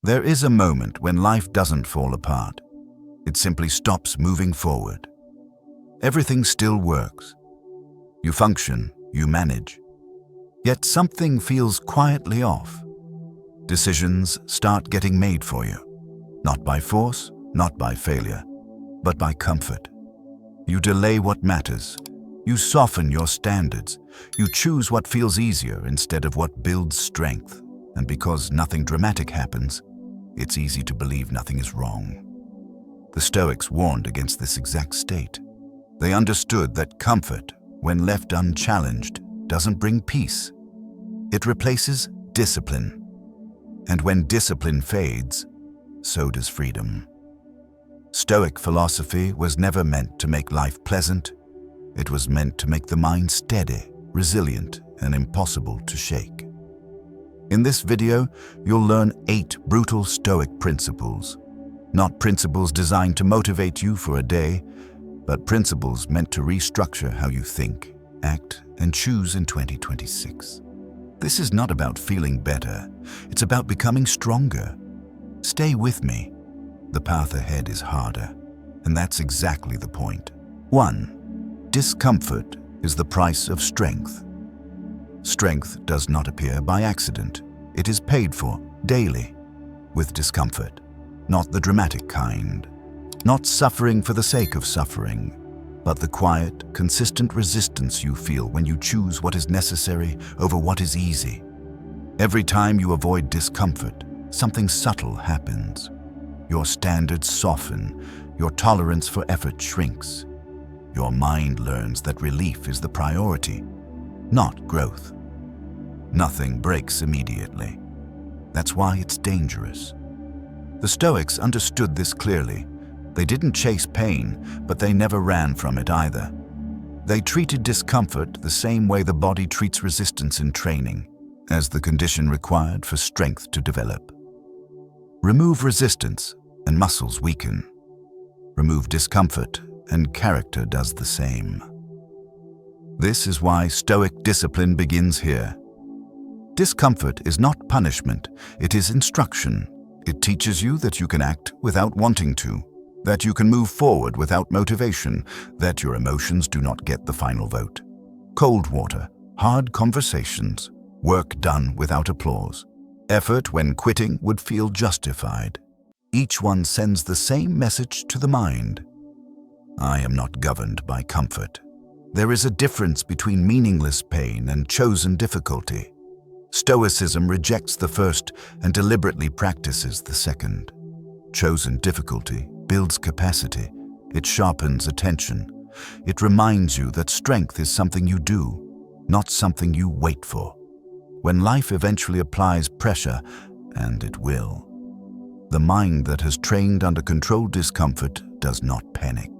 There is a moment when life doesn't fall apart. It simply stops moving forward. Everything still works. You function, you manage. Yet something feels quietly off. Decisions start getting made for you. Not by force, not by failure, but by comfort. You delay what matters. You soften your standards. You choose what feels easier instead of what builds strength. And because nothing dramatic happens, it's easy to believe nothing is wrong. The Stoics warned against this exact state. They understood that comfort, when left unchallenged, doesn't bring peace. It replaces discipline. And when discipline fades, so does freedom. Stoic philosophy was never meant to make life pleasant. It was meant to make the mind steady, resilient, and impossible to shake. In this video, you'll learn 8 brutal Stoic principles. Not principles designed to motivate you for a day, but principles meant to restructure how you think, act, and choose in 2026. This is not about feeling better. It's about becoming stronger. Stay with me. The path ahead is harder, and that's exactly the point. 1. Discomfort is the price of strength. Strength does not appear by accident. It is paid for daily with discomfort, not the dramatic kind, not suffering for the sake of suffering, but the quiet, consistent resistance you feel when you choose what is necessary over what is easy. Every time you avoid discomfort, something subtle happens. Your standards soften, your tolerance for effort shrinks. Your mind learns that relief is the priority, not growth. Nothing breaks immediately. That's why it's dangerous. The Stoics understood this clearly. They didn't chase pain, but they never ran from it either. They treated discomfort the same way the body treats resistance in training, as the condition required for strength to develop. Remove resistance, and muscles weaken. Remove discomfort, and character does the same. This is why Stoic discipline begins here. Discomfort is not punishment, it is instruction. It teaches you that you can act without wanting to, that you can move forward without motivation, that your emotions do not get the final vote. Cold water, hard conversations, work done without applause. Effort when quitting would feel justified. Each one sends the same message to the mind. I am not governed by comfort. There is a difference between meaningless pain and chosen difficulty. Stoicism rejects the first and deliberately practices the second. Chosen difficulty builds capacity. It sharpens attention. It reminds you that strength is something you do, not something you wait for. When life eventually applies pressure, and it will, the mind that has trained under controlled discomfort does not panic.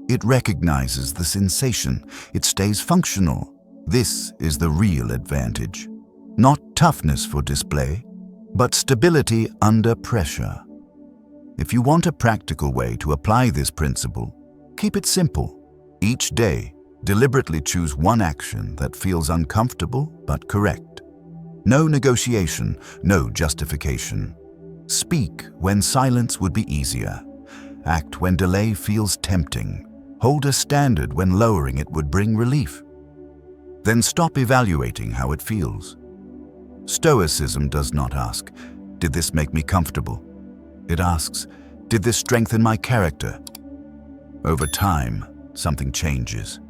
It recognizes the sensation. It stays functional. This is the real advantage. Not toughness for display, but stability under pressure. If you want a practical way to apply this principle, keep it simple. Each day, deliberately choose one action that feels uncomfortable but correct. No negotiation, no justification. Speak when silence would be easier. Act when delay feels tempting. Hold a standard when lowering it would bring relief. Then stop evaluating how it feels. Stoicism does not ask, did this make me comfortable? It asks, did this strengthen my character? Over time, something changes.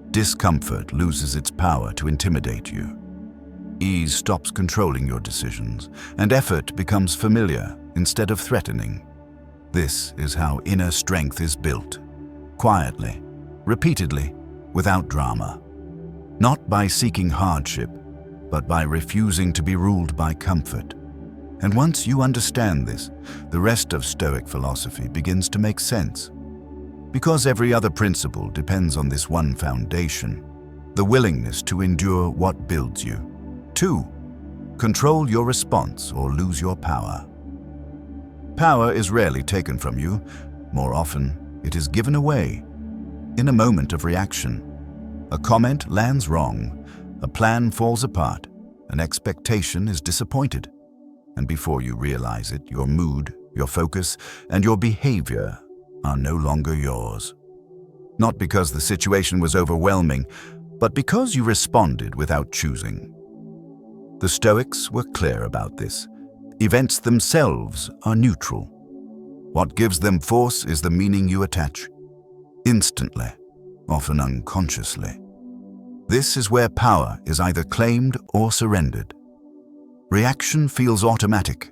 Discomfort loses its power to intimidate you. Ease stops controlling your decisions, and effort becomes familiar instead of threatening. This is how inner strength is built. Quietly, repeatedly, without drama. Not by seeking hardship, but by refusing to be ruled by comfort. And once you understand this, the rest of Stoic philosophy begins to make sense. Because every other principle depends on this one foundation, the willingness to endure what builds you. 2. Control your response or lose your power. Power is rarely taken from you. More often, it is given away. In a moment of reaction, a comment lands wrong, a plan falls apart, an expectation is disappointed. And before you realize it, your mood, your focus, and your behavior are no longer yours. Not because the situation was overwhelming, but because you responded without choosing. The Stoics were clear about this. Events themselves are neutral. What gives them force is the meaning you attach, instantly, often unconsciously. This is where power is either claimed or surrendered. Reaction feels automatic,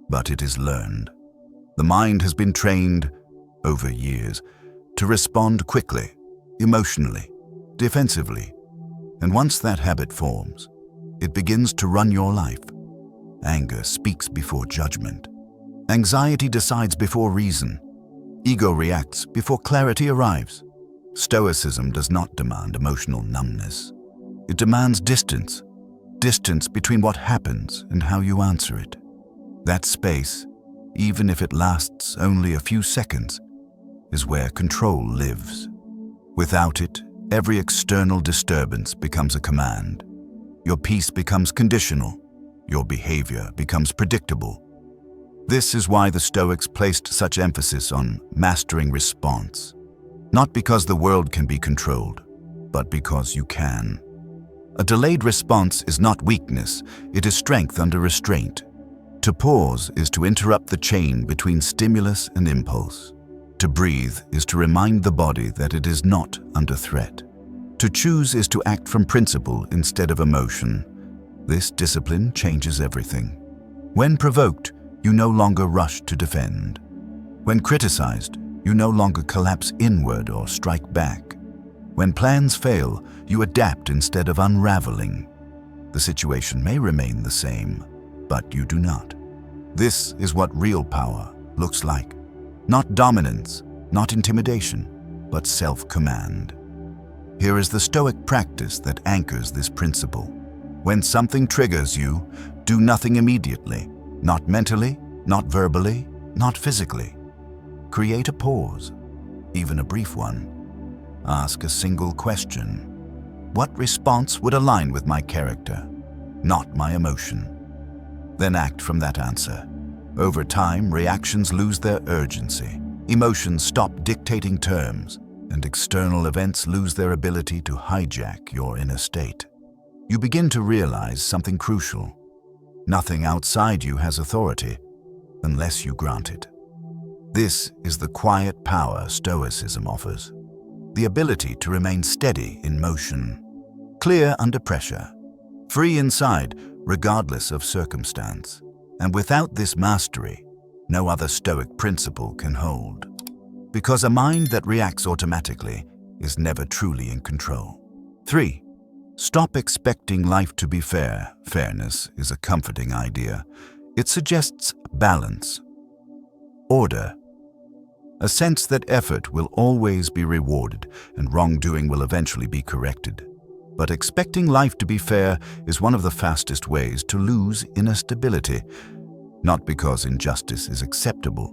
but it is learned. The mind has been trained, over years, to respond quickly, emotionally, defensively. And once that habit forms, it begins to run your life. Anger speaks before judgment. Anxiety decides before reason. Ego reacts before clarity arrives. Stoicism does not demand emotional numbness. It demands distance. Distance between what happens and how you answer it. That space, even if it lasts only a few seconds, is where control lives. Without it, every external disturbance becomes a command. Your peace becomes conditional. Your behavior becomes predictable. This is why the Stoics placed such emphasis on mastering response. Not because the world can be controlled, but because you can. A delayed response is not weakness, it is strength under restraint. To pause is to interrupt the chain between stimulus and impulse. To breathe is to remind the body that it is not under threat. To choose is to act from principle instead of emotion. This discipline changes everything. When provoked, you no longer rush to defend. When criticized, you no longer collapse inward or strike back. When plans fail, you adapt instead of unraveling. The situation may remain the same, but you do not. This is what real power looks like. Not dominance, not intimidation, but self-command. Here is the Stoic practice that anchors this principle. When something triggers you, do nothing immediately, not mentally, not verbally, not physically. Create a pause, even a brief one. Ask a single question. What response would align with my character, not my emotion? Then act from that answer. Over time, reactions lose their urgency. Emotions stop dictating terms, and external events lose their ability to hijack your inner state. You begin to realize something crucial. Nothing outside you has authority, unless you grant it. This is the quiet power Stoicism offers. The ability to remain steady in motion, clear under pressure, free inside regardless of circumstance. And without this mastery, no other Stoic principle can hold. Because a mind that reacts automatically is never truly in control. 3. Stop expecting life to be fair. Fairness is a comforting idea. It suggests balance, order, a sense that effort will always be rewarded and wrongdoing will eventually be corrected. But expecting life to be fair is one of the fastest ways to lose inner stability, not because injustice is acceptable,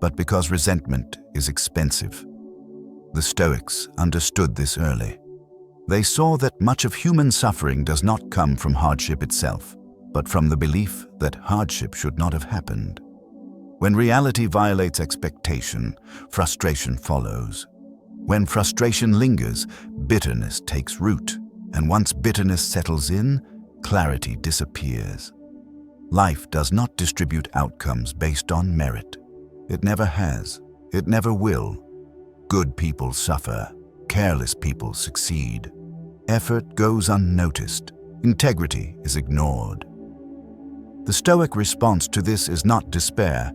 but because resentment is expensive. The Stoics understood this early. They saw that much of human suffering does not come from hardship itself, but from the belief that hardship should not have happened. When reality violates expectation, frustration follows. When frustration lingers, bitterness takes root, and once bitterness settles in, clarity disappears. Life does not distribute outcomes based on merit. It never has. It never will. Good people suffer. Careless people succeed. Effort goes unnoticed. Integrity is ignored. The Stoic response to this is not despair,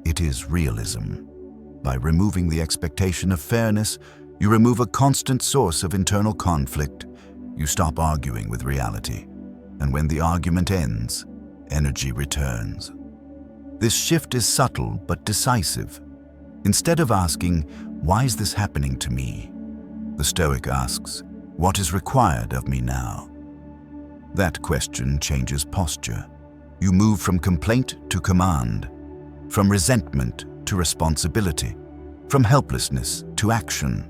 it is realism. By removing the expectation of fairness, you remove a constant source of internal conflict. You stop arguing with reality. And when the argument ends, energy returns. This shift is subtle but decisive. Instead of asking, "Why is this happening to me?" the Stoic asks, "What is required of me now?" That question changes posture. You move from complaint to command, from resentment to responsibility, from helplessness to action.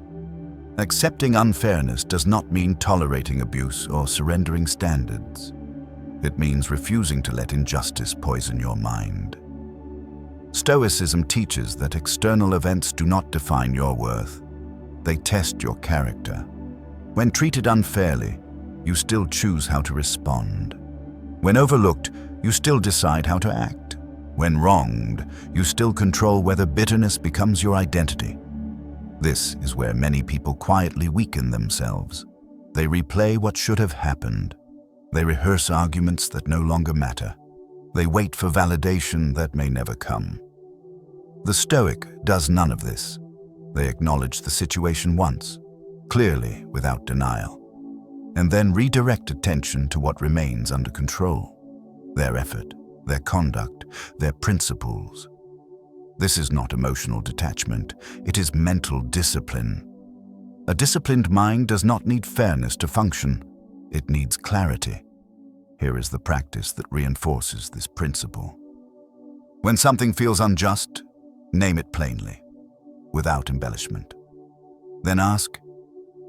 Accepting unfairness does not mean tolerating abuse or surrendering standards. It means refusing to let injustice poison your mind. Stoicism teaches that external events do not define your worth. They test your character. When treated unfairly, you still choose how to respond. When overlooked, you still decide how to act. When wronged, you still control whether bitterness becomes your identity. This is where many people quietly weaken themselves. They replay what should have happened. They rehearse arguments that no longer matter. They wait for validation that may never come. The Stoic does none of this. They acknowledge the situation once, clearly without denial, and then redirect attention to what remains under control: their effort, their conduct, their principles. This is not emotional detachment, it is mental discipline. A disciplined mind does not need fairness to function, it needs clarity. Here is the practice that reinforces this principle. When something feels unjust, name it plainly, without embellishment. Then ask,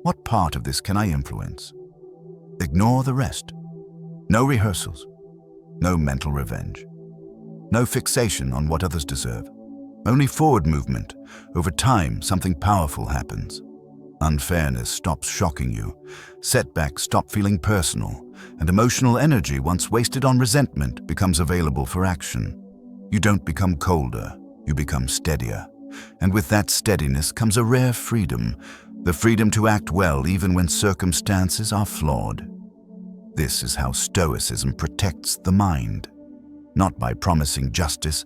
what part of this can I influence? Ignore the rest. No rehearsals, no mental revenge, no fixation on what others deserve. Only forward movement. Over time, something powerful happens. Unfairness stops shocking you. Setbacks stop feeling personal. And emotional energy, once wasted on resentment, becomes available for action. You don't become colder, you become steadier. And with that steadiness comes a rare freedom, the freedom to act well even when circumstances are flawed. This is how Stoicism protects the mind, not by promising justice,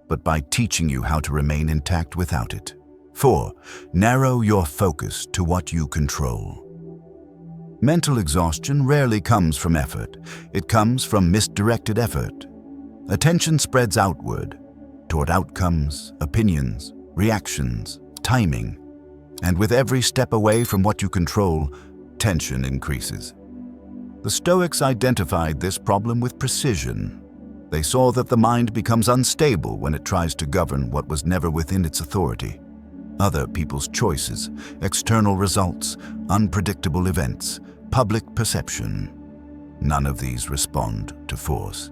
but by teaching you how to remain intact without it. 4. Narrow your focus to what you control. Mental exhaustion rarely comes from effort. It comes from misdirected effort. Attention spreads outward, toward outcomes, opinions, reactions, timing. And with every step away from what you control, tension increases. The Stoics identified this problem with precision. They saw that the mind becomes unstable when it tries to govern what was never within its authority. Other people's choices, external results, unpredictable events, public perception. None of these respond to force.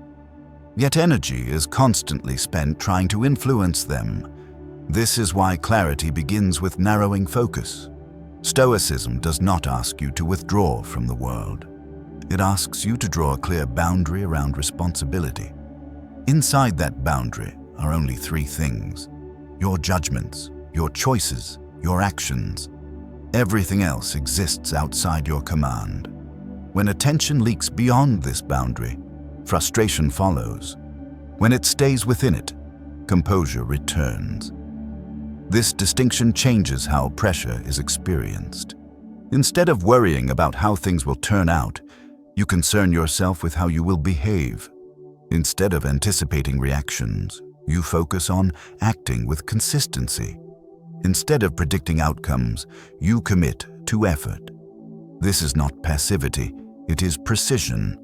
Yet energy is constantly spent trying to influence them. This is why clarity begins with narrowing focus. Stoicism does not ask you to withdraw from the world. It asks you to draw a clear boundary around responsibility. Inside that boundary are only 3 things: your judgments, your choices, your actions. Everything else exists outside your command. When attention leaks beyond this boundary, frustration follows. When it stays within it, composure returns. This distinction changes how pressure is experienced. Instead of worrying about how things will turn out, you concern yourself with how you will behave. Instead of anticipating reactions, you focus on acting with consistency. Instead of predicting outcomes, you commit to effort. This is not passivity, it is precision.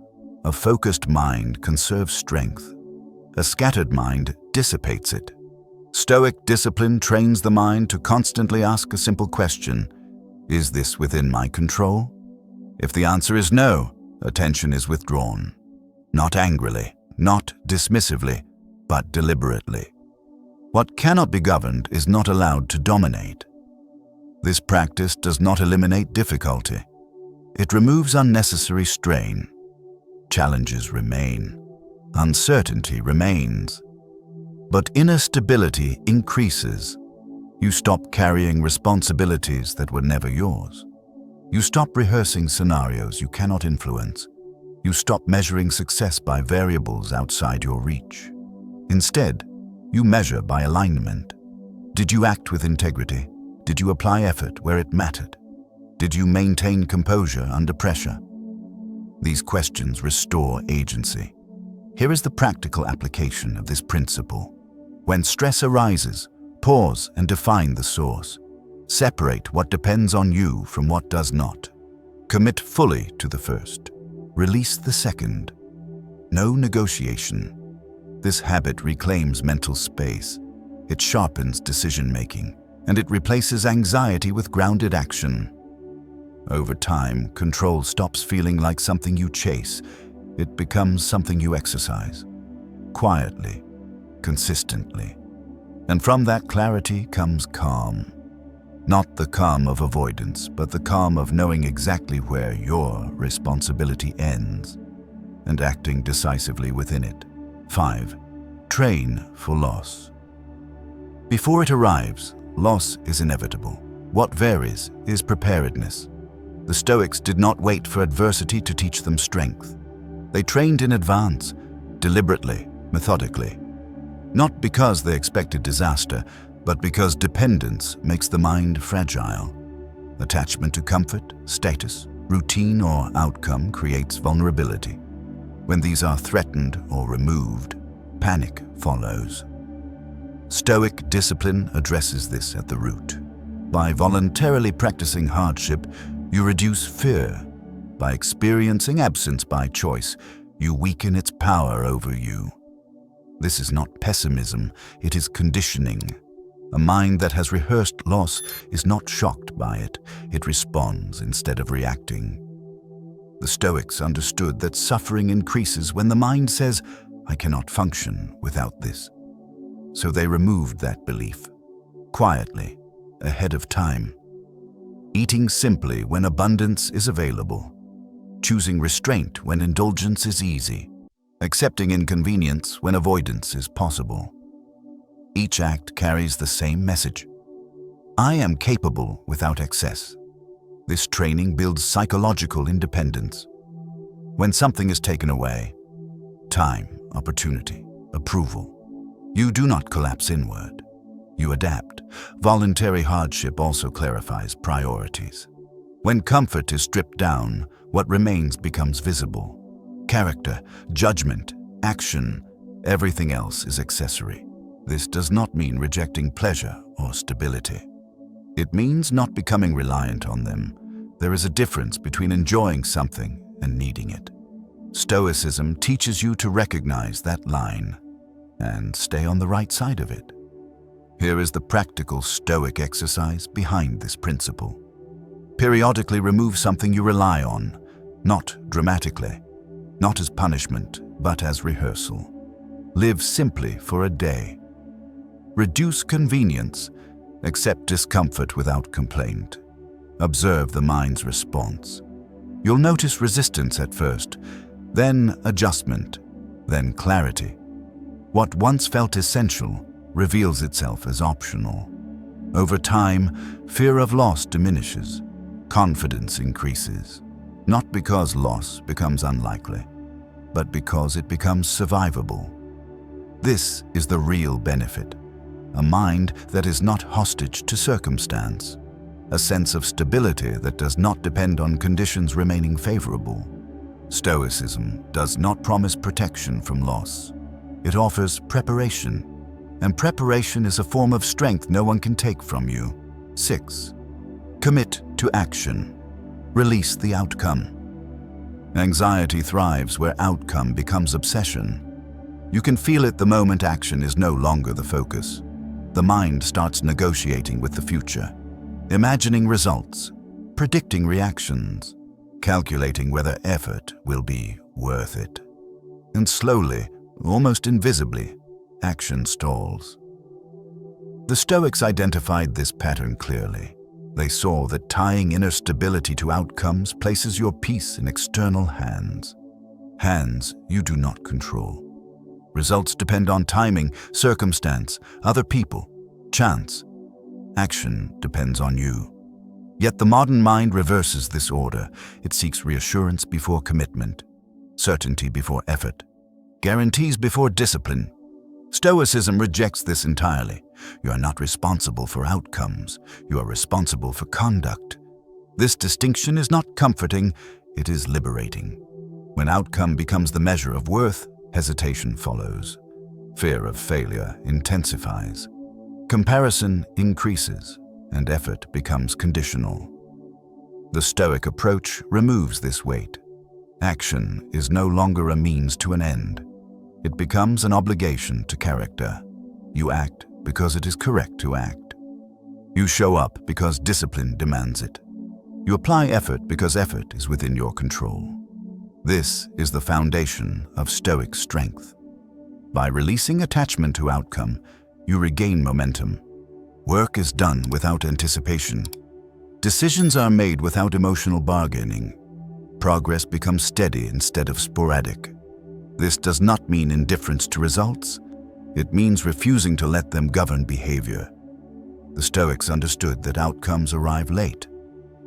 A focused mind conserves strength. A scattered mind dissipates it. Stoic discipline trains the mind to constantly ask a simple question: is this within my control? If the answer is no, attention is withdrawn. Not angrily, not dismissively, but deliberately. What cannot be governed is not allowed to dominate. This practice does not eliminate difficulty. It removes unnecessary strain. Challenges remain. Uncertainty remains. But inner stability increases. You stop carrying responsibilities that were never yours. You stop rehearsing scenarios you cannot influence. You stop measuring success by variables outside your reach. Instead, you measure by alignment. Did you act with integrity? Did you apply effort where it mattered? Did you maintain composure under pressure? These questions restore agency. Here is the practical application of this principle. When stress arises, pause and define the source. Separate what depends on you from what does not. Commit fully to the first. Release the second. No negotiation. This habit reclaims mental space. It sharpens decision-making, and it replaces anxiety with grounded action. Over time, control stops feeling like something you chase. It becomes something you exercise, quietly, consistently. And from that clarity comes calm. Not the calm of avoidance, but the calm of knowing exactly where your responsibility ends and acting decisively within it. 5. Train for loss. Before it arrives, loss is inevitable. What varies is preparedness. The Stoics did not wait for adversity to teach them strength. They trained in advance, deliberately, methodically. Not because they expected disaster, but because dependence makes the mind fragile. Attachment to comfort, status, routine, or outcome creates vulnerability. When these are threatened or removed, panic follows. Stoic discipline addresses this at the root. By voluntarily practicing hardship, you reduce fear. By experiencing absence by choice, you weaken its power over you. This is not pessimism, it is conditioning. A mind that has rehearsed loss is not shocked by it, it responds instead of reacting. The Stoics understood that suffering increases when the mind says, "I cannot function without this." So they removed that belief, quietly, ahead of time. Eating simply when abundance is available. Choosing restraint when indulgence is easy. Accepting inconvenience when avoidance is possible. Each act carries the same message. I am capable without excess. This training builds psychological independence. When something is taken away, time, opportunity, approval, you do not collapse inward. You adapt. Voluntary hardship also clarifies priorities. When comfort is stripped down, what remains becomes visible. Character, judgment, action, everything else is accessory. This does not mean rejecting pleasure or stability. It means not becoming reliant on them. There is a difference between enjoying something and needing it. Stoicism teaches you to recognize that line and stay on the right side of it. Here is the practical Stoic exercise behind this principle. Periodically remove something you rely on, not dramatically, not as punishment, but as rehearsal. Live simply for a day. Reduce convenience, accept discomfort without complaint. Observe the mind's response. You'll notice resistance at first, then adjustment, then clarity. What once felt essential reveals itself as optional. Over time, fear of loss diminishes. Confidence increases, not because loss becomes unlikely, but because it becomes survivable. This is the real benefit. A mind that is not hostage to circumstance. A sense of stability that does not depend on conditions remaining favorable. Stoicism does not promise protection from loss. It offers preparation, and preparation is a form of strength no one can take from you. 6. Commit to action. Release the outcome. Anxiety thrives where outcome becomes obsession. You can feel it the moment action is no longer the focus. The mind starts negotiating with the future, imagining results, predicting reactions, calculating whether effort will be worth it. And slowly, almost invisibly, action stalls. The Stoics identified this pattern clearly. They saw that tying inner stability to outcomes places your peace in external hands. Hands you do not control. Results depend on timing, circumstance, other people, chance. Action depends on you. Yet the modern mind reverses this order. It seeks reassurance before commitment, certainty before effort, guarantees before discipline. Stoicism rejects this entirely. You are not responsible for outcomes. You are responsible for conduct. This distinction is not comforting, it is liberating. When outcome becomes the measure of worth, hesitation follows. Fear of failure intensifies. Comparison increases, and effort becomes conditional. The Stoic approach removes this weight. Action is no longer a means to an end. It becomes an obligation to character. You act because it is correct to act. You show up because discipline demands it. You apply effort because effort is within your control. This is the foundation of Stoic strength. By releasing attachment to outcome, you regain momentum. Work is done without anticipation. Decisions are made without emotional bargaining. Progress becomes steady instead of sporadic. This does not mean indifference to results. It means refusing to let them govern behavior. The Stoics understood that outcomes arrive late.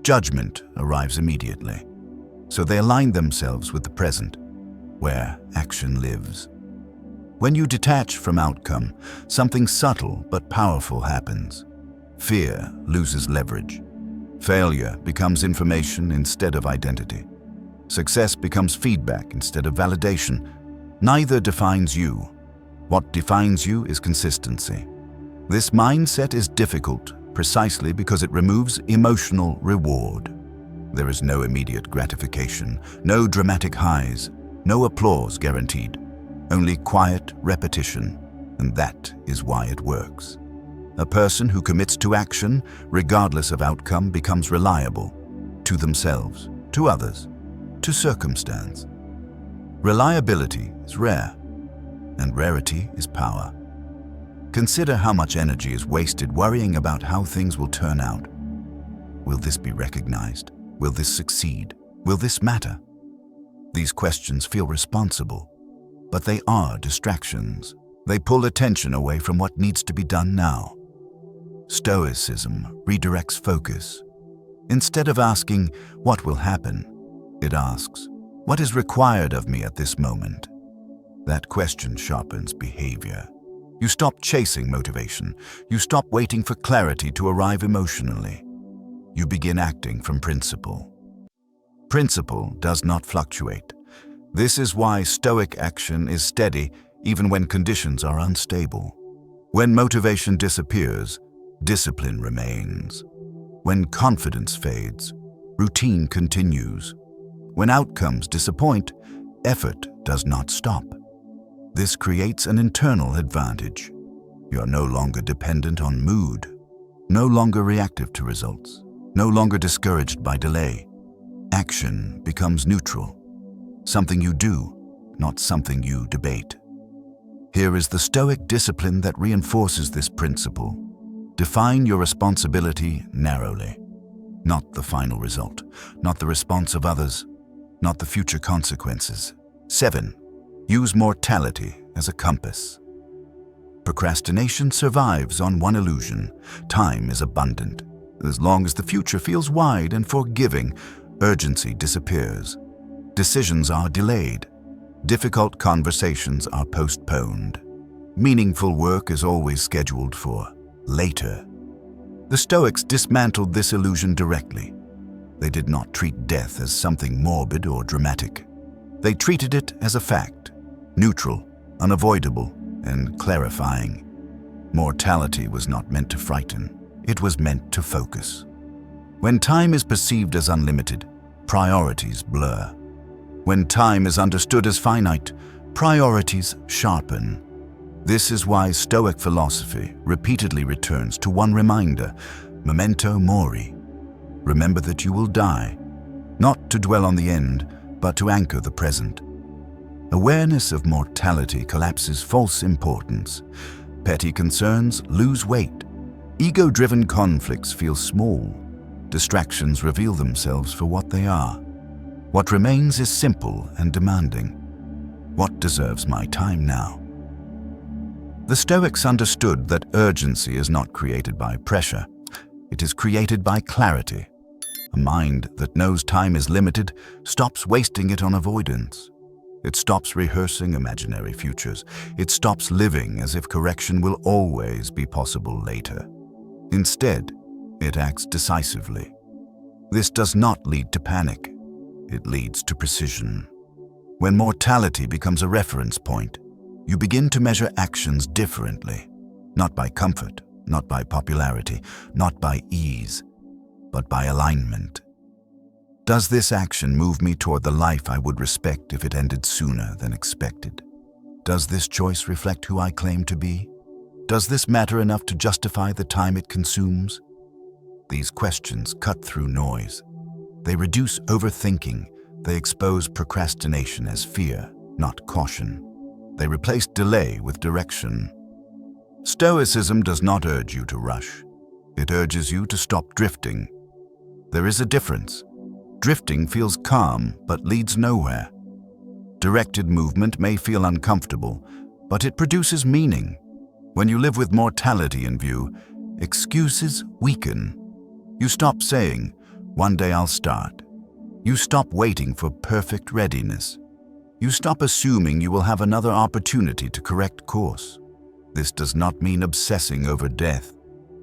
Judgment arrives immediately. So they aligned themselves with the present, where action lives. When you detach from outcome, something subtle but powerful happens. Fear loses leverage. Failure becomes information instead of identity. Success becomes feedback instead of validation. Neither defines you. What defines you is consistency. This mindset is difficult precisely because it removes emotional reward. There is no immediate gratification, no dramatic highs, no applause guaranteed. Only quiet repetition, and that is why it works. A person who commits to action, regardless of outcome, becomes reliable to themselves, to others, to circumstance. Reliability is rare, and rarity is power. Consider how much energy is wasted worrying about how things will turn out. Will this be recognized? Will this succeed? Will this matter? These questions feel responsible, but they are distractions. They pull attention away from what needs to be done now. Stoicism redirects focus. Instead of asking, "What will happen?" it asks, "What is required of me at this moment?" That question sharpens behavior. You stop chasing motivation. You stop waiting for clarity to arrive emotionally. You begin acting from principle. Principle does not fluctuate. This is why Stoic action is steady even when conditions are unstable. When motivation disappears, discipline remains. When confidence fades, routine continues. When outcomes disappoint, effort does not stop. This creates an internal advantage. You are no longer dependent on mood, no longer reactive to results, no longer discouraged by delay. Action becomes neutral, something you do, not something you debate. Here is the Stoic discipline that reinforces this principle. Define your responsibility narrowly. Not the final result, not the response of others, not the future consequences. 7. Use mortality as a compass. Procrastination survives on one illusion. Time is abundant. As long as the future feels wide and forgiving, urgency disappears. Decisions are delayed. Difficult conversations are postponed. Meaningful work is always scheduled for later. The Stoics dismantled this illusion directly. They did not treat death as something morbid or dramatic. They treated it as a fact, neutral, unavoidable, and clarifying. Mortality was not meant to frighten. It was meant to focus. When time is perceived as unlimited, priorities blur. When time is understood as finite, priorities sharpen. This is why Stoic philosophy repeatedly returns to one reminder, memento mori. Remember that you will die, not to dwell on the end, but to anchor the present. Awareness of mortality collapses false importance. Petty concerns lose weight. Ego-driven conflicts feel small. Distractions reveal themselves for what they are. What remains is simple and demanding. What deserves my time now? The Stoics understood that urgency is not created by pressure. It is created by clarity. A mind that knows time is limited stops wasting it on avoidance. It stops rehearsing imaginary futures. It stops living as if correction will always be possible later. Instead, it acts decisively. This does not lead to panic. It leads to precision. When mortality becomes a reference point, you begin to measure actions differently, not by comfort, not by popularity, not by ease, but by alignment. Does this action move me toward the life I would respect if it ended sooner than expected? Does this choice reflect who I claim to be? Does this matter enough to justify the time it consumes? These questions cut through noise. They reduce overthinking, They expose procrastination as fear, not caution. They replace delay with direction. Stoicism does not urge you to rush. It urges you to stop drifting. There is a difference. Drifting feels calm but leads nowhere. Directed movement may feel uncomfortable, but it produces meaning. When you live with mortality in view, excuses weaken. You stop saying, "One day I'll start." You stop waiting for perfect readiness. You stop assuming you will have another opportunity to correct course. This does not mean obsessing over death.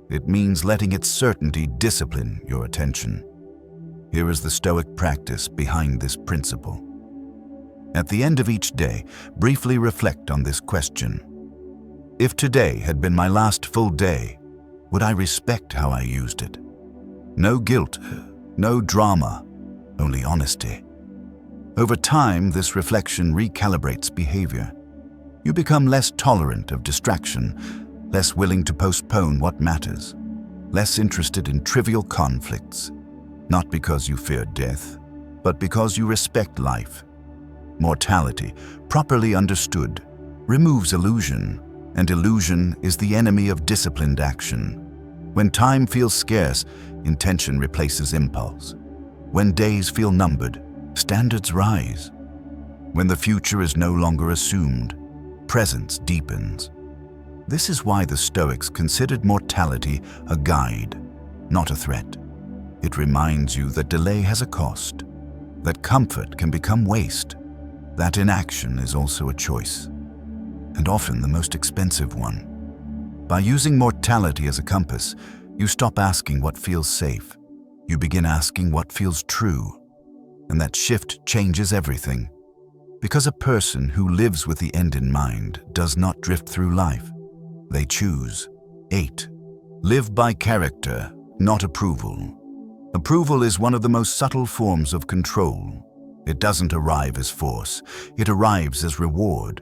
It means letting its certainty discipline your attention. Here is the Stoic practice behind this principle. At the end of each day, briefly reflect on this question. If today had been my last full day, would I respect how I used it? No guilt, no drama, only honesty. Over time, this reflection recalibrates behavior. You become less tolerant of distraction, less willing to postpone what matters, less interested in trivial conflicts, not because you fear death, but because you respect life. Mortality, properly understood, removes illusion, and illusion is the enemy of disciplined action. When time feels scarce, intention replaces impulse. When days feel numbered, standards rise. When the future is no longer assumed, presence deepens. This is why the Stoics considered mortality a guide, not a threat. It reminds you that delay has a cost, that comfort can become waste, that inaction is also a choice, and often the most expensive one. By using mortality as a compass, you stop asking what feels safe. You begin asking what feels true. And that shift changes everything. Because a person who lives with the end in mind does not drift through life. They choose. 8. Live by character, not approval. Approval is one of the most subtle forms of control. It doesn't arrive as force. It arrives as reward.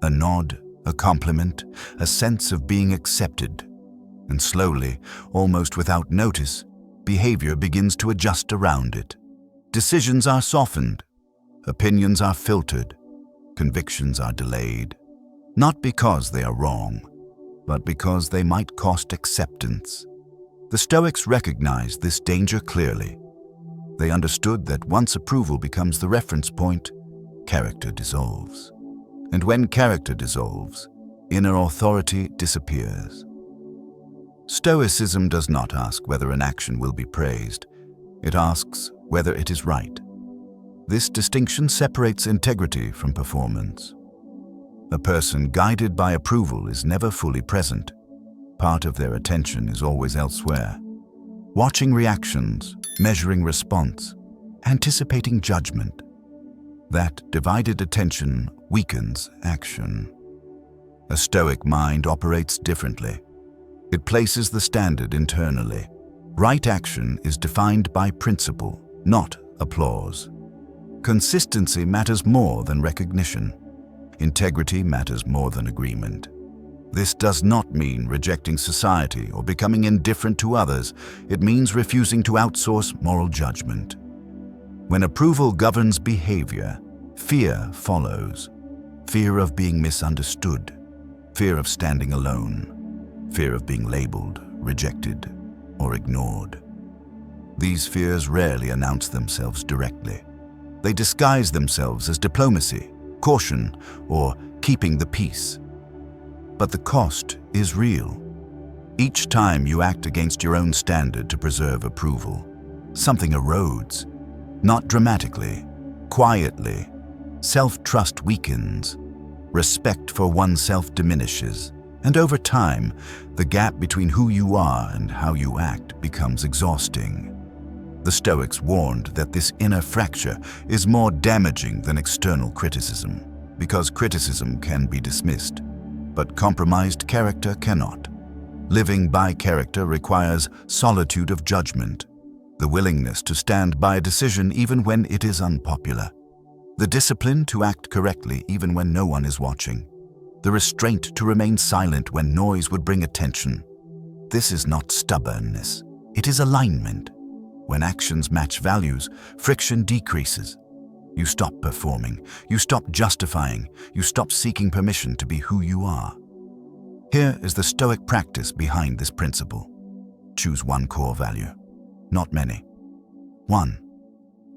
A nod, a compliment, a sense of being accepted. And slowly, almost without notice, behavior begins to adjust around it. Decisions are softened. Opinions are filtered. Convictions are delayed. Not because they are wrong, but because they might cost acceptance. The Stoics recognized this danger clearly. They understood that once approval becomes the reference point, character dissolves. And when character dissolves, inner authority disappears. Stoicism does not ask whether an action will be praised. It asks whether it is right. This distinction separates integrity from performance. A person guided by approval is never fully present. Part of their attention is always elsewhere. Watching reactions, measuring response, anticipating judgment. That divided attention weakens action. A Stoic mind operates differently. It places the standard internally. Right action is defined by principle, not applause. Consistency matters more than recognition. Integrity matters more than agreement. This does not mean rejecting society or becoming indifferent to others. It means refusing to outsource moral judgment. When approval governs behavior, fear follows. Fear of being misunderstood, fear of standing alone, fear of being labeled, rejected, or ignored. These fears rarely announce themselves directly. They disguise themselves as diplomacy, caution, or keeping the peace. But the cost is real. Each time you act against your own standard to preserve approval, something erodes. Not dramatically, quietly. Self-trust weakens. Respect for oneself diminishes. And over time, the gap between who you are and how you act becomes exhausting. The Stoics warned that this inner fracture is more damaging than external criticism, because criticism can be dismissed, but compromised character cannot. Living by character requires solitude of judgment, the willingness to stand by a decision even when it is unpopular, the discipline to act correctly even when no one is watching, the restraint to remain silent when noise would bring attention. This is not stubbornness, it is alignment. When actions match values, friction decreases, You stop performing. You stop justifying. You stop seeking permission to be who you are. Here is the Stoic practice behind this principle. Choose one core value, not many. 1.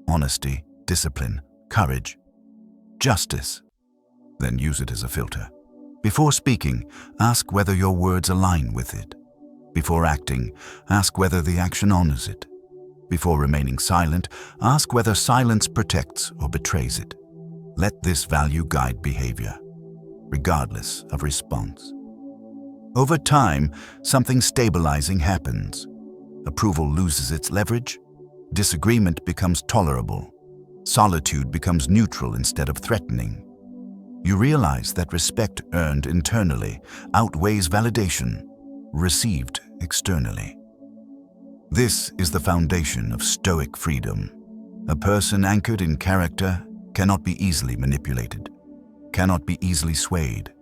Honesty, discipline, courage, justice. Then use it as a filter. Before speaking, ask whether your words align with it. Before acting, ask whether the action honors it. Before remaining silent, ask whether silence protects or betrays it. Let this value guide behavior, regardless of response. Over time, something stabilizing happens. Approval loses its leverage. Disagreement becomes tolerable. Solitude becomes neutral instead of threatening. You realize that respect earned internally outweighs validation received externally. This is the foundation of Stoic freedom. A person anchored in character cannot be easily manipulated, cannot be easily swayed,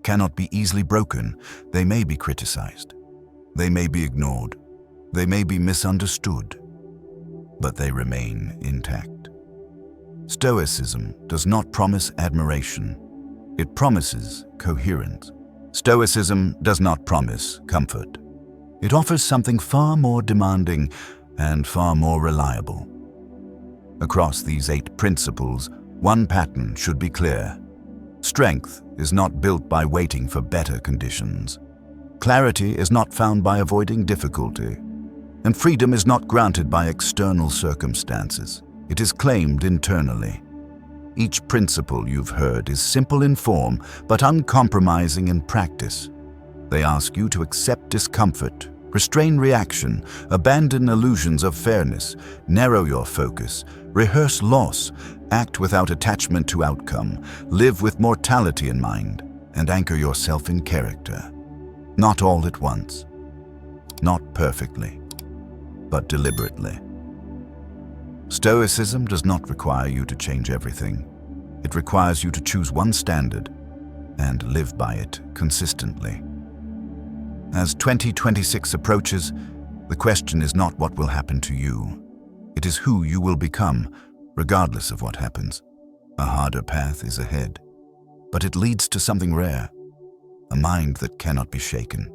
cannot be easily broken. They may be criticized. They may be ignored. They may be misunderstood, but they remain intact. Stoicism does not promise admiration. It promises coherence. Stoicism does not promise comfort. It offers something far more demanding and far more reliable. Across these 8 principles, one pattern should be clear. Strength is not built by waiting for better conditions. Clarity is not found by avoiding difficulty. And freedom is not granted by external circumstances. It is claimed internally. Each principle you've heard is simple in form, but uncompromising in practice. They ask you to accept discomfort, restrain reaction, abandon illusions of fairness, narrow your focus, rehearse loss, act without attachment to outcome, live with mortality in mind, and anchor yourself in character. Not all at once, not perfectly, but deliberately. Stoicism does not require you to change everything. It requires you to choose one standard and live by it consistently. As 2026 approaches, the question is not what will happen to you. It is who you will become, regardless of what happens. A harder path is ahead, but it leads to something rare, a mind that cannot be shaken.